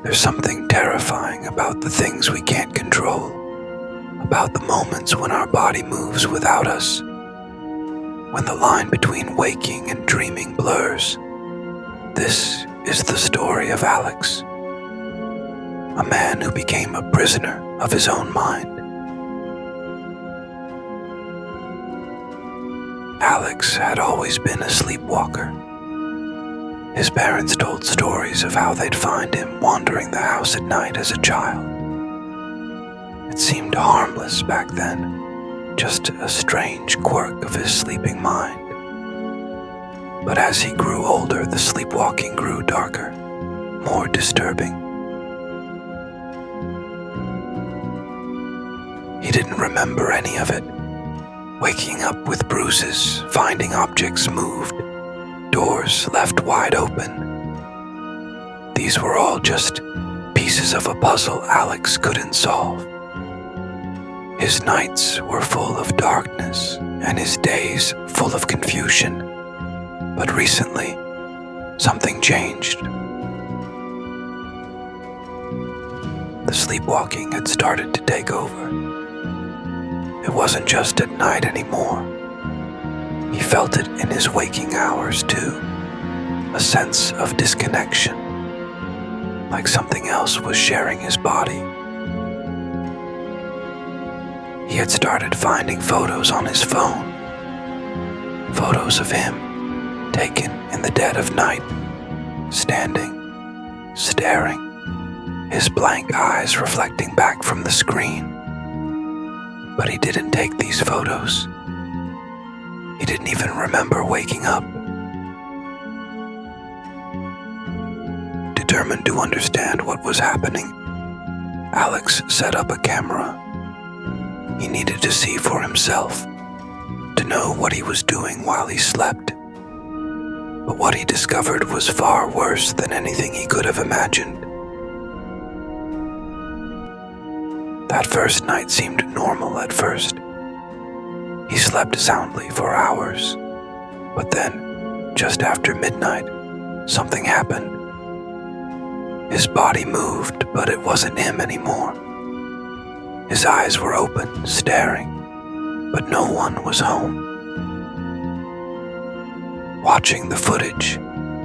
There's something terrifying about the things we can't control, about the moments when our body moves without us, when the line between waking and dreaming blurs. This is the story of Alex, a man who became a prisoner of his own mind. Alex had always been a sleepwalker. His parents told stories of how they'd find him wandering the house at night as a child. It seemed harmless back then, just a strange quirk of his sleeping mind. But as he grew older, the sleepwalking grew darker, more disturbing. He didn't remember any of it. Waking up with bruises, finding objects moved, doors left wide open. These were all just pieces of a puzzle Alex couldn't solve. His nights were full of darkness and his days full of confusion. But recently, something changed. The sleepwalking had started to take over. It wasn't just at night anymore. He felt it in his waking hours too, a sense of disconnection, like something else was sharing his body. He had started finding photos on his phone, photos of him taken in the dead of night, standing, staring, his blank eyes reflecting back from the screen. But he didn't take these photos. He didn't even remember waking up. Determined to understand what was happening, Alex set up a camera. He needed to see for himself, to know what he was doing while he slept. But what he discovered was far worse than anything he could have imagined. That first night seemed normal at first. He slept soundly for hours, but then, just after midnight, something happened. His body moved, but it wasn't him anymore. His eyes were open, staring, but no one was home. Watching the footage,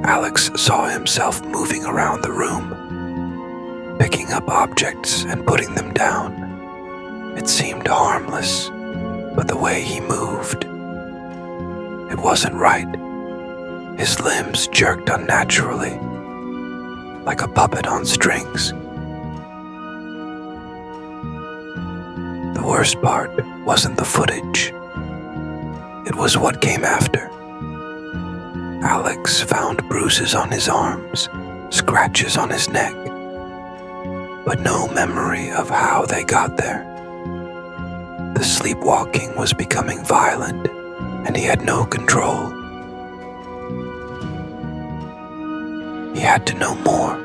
Alex saw himself moving around the room, picking up objects and putting them down. It seemed harmless, but the way he moved, it wasn't right. His limbs jerked unnaturally, like a puppet on strings. The worst part wasn't the footage. It was what came after. Alex found bruises on his arms, scratches on his neck, but no memory of how they got there. The sleepwalking was becoming violent, and he had no control. He had to know more,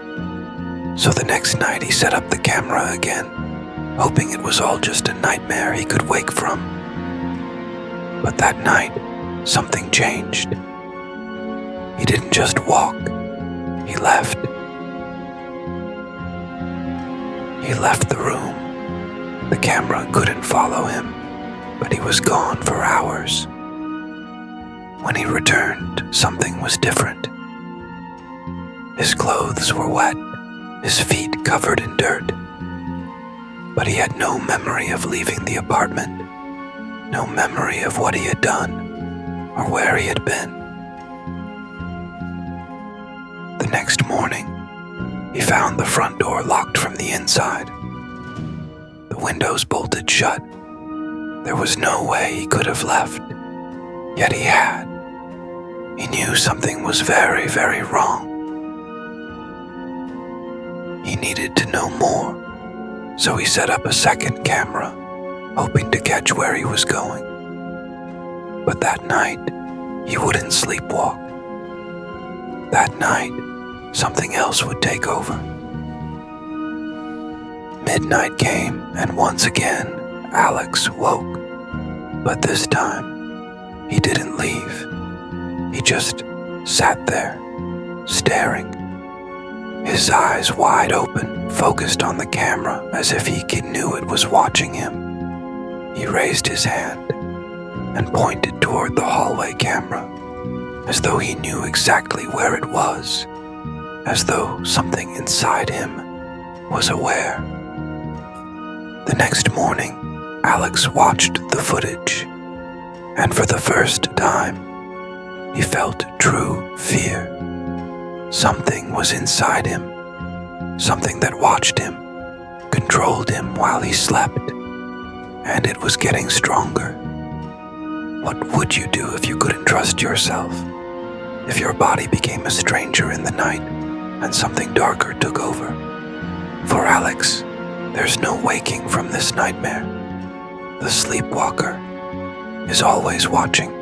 so the next night he set up the camera again, hoping it was all just a nightmare he could wake from. But that night, something changed. He didn't just walk, he left. He left the room. The camera couldn't follow him, but he was gone for hours. When he returned, something was different. His clothes were wet, his feet covered in dirt. But he had no memory of leaving the apartment, no memory of what he had done or where he had been. The next morning, he found the front door locked from the inside. The windows bolted shut. There was no way he could have left, yet he had. He knew something was very, very wrong. He needed to know more, so he set up a second camera, hoping to catch where he was going. But that night, he wouldn't sleepwalk. That night, something else would take over. Midnight came, and once again, Alex woke. But this time, he didn't leave. He just sat there, staring. His his eyes wide open, focused on the camera as if he knew it was watching him. He raised his hand and pointed toward the hallway camera, as though he knew exactly where it was, as though something inside him was aware. The next morning, Alex watched the footage, and for the first time, he felt true fear. Something was inside him, something that watched him, controlled him while he slept, and it was getting stronger. What would you do if you couldn't trust yourself? If your body became a stranger in the night and something darker took over? For Alex, there's no waking from this nightmare. The sleepwalker is always watching.